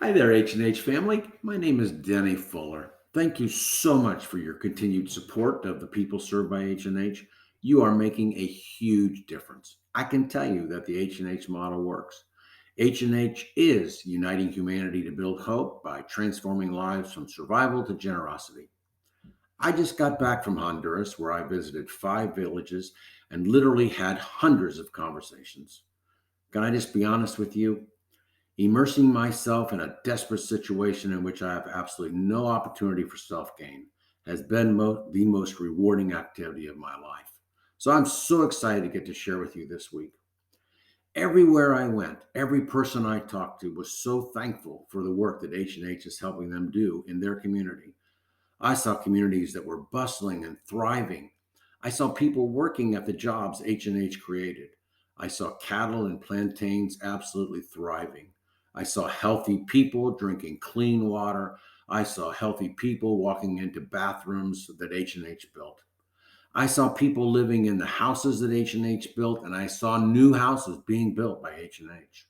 Hi there, H&H family. My name is Denny Fuller. Thank you so much for your continued support of the people served by H&H. You are making a huge difference. I can tell you that the H&H model works. H&H is uniting humanity to build hope by transforming lives from survival to generosity. I just got back from Honduras, where I visited 5 villages and literally had hundreds of conversations. Can I just be honest with you? Immersing myself in a desperate situation in which I have absolutely no opportunity for self gain has been the most rewarding activity of my life. So I'm so excited to get to share with you this week. Everywhere I went, every person I talked to was so thankful for the work that H&H is helping them do in their community. I saw communities that were bustling and thriving. I saw people working at the jobs H&H created. I saw cattle and plantains absolutely thriving. I saw healthy people drinking clean water. I saw healthy people walking into bathrooms that H&H built. I saw people living in the houses that H&H built, and I saw new houses being built by H&H.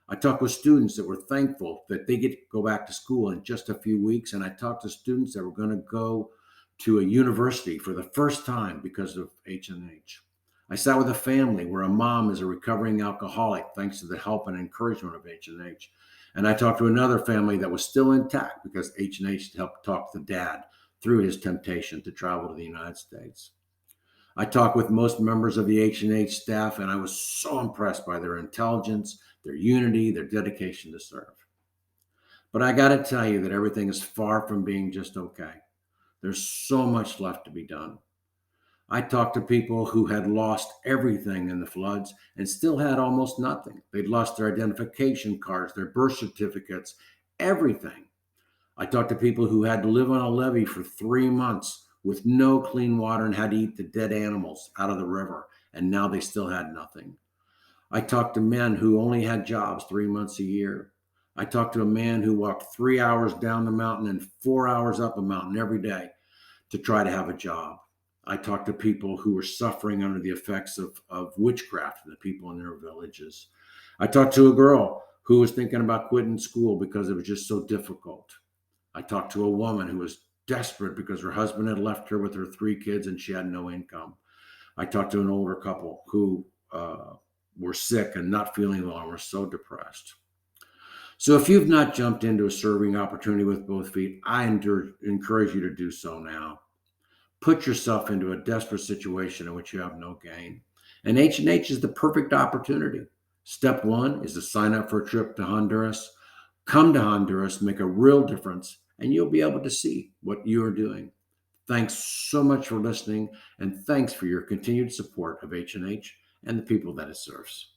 I talked with students that were thankful that they get to go back to school in just a few weeks. And I talked to students that were going to go to a university for the first time because of H&H. I sat with a family where a mom is a recovering alcoholic thanks to the help and encouragement of H&H. And I talked to another family that was still intact because H&H helped talk the dad through his temptation to travel to the United States. I talked with most members of the H&H staff, and I was so impressed by their intelligence, their unity, their dedication to serve. But I got to tell you that everything is far from being just okay. There's so much left to be done. I talked to people who had lost everything in the floods and still had almost nothing. They'd lost their identification cards, their birth certificates, everything. I talked to people who had to live on a levee for 3 months with no clean water and had to eat the dead animals out of the river, and now they still had nothing. I talked to men who only had jobs 3 months a year. I talked to a man who walked 3 hours down the mountain and 4 hours up a mountain every day to try to have a job. I talked to people who were suffering under the effects of witchcraft, the people in their villages. I talked to a girl who was thinking about quitting school because it was just so difficult. I talked to a woman who was desperate because her husband had left her with her 3 kids and she had no income. I talked to an older couple who were sick and not feeling well and were so depressed. So if you've not jumped into a serving opportunity with both feet, I encourage you to do so now. Put yourself into a desperate situation in which you have no gain. And H&H is the perfect opportunity. Step one is to sign up for a trip to Honduras. Come to Honduras, make a real difference, and you'll be able to see what you are doing. Thanks so much for listening, and thanks for your continued support of H&H and the people that it serves.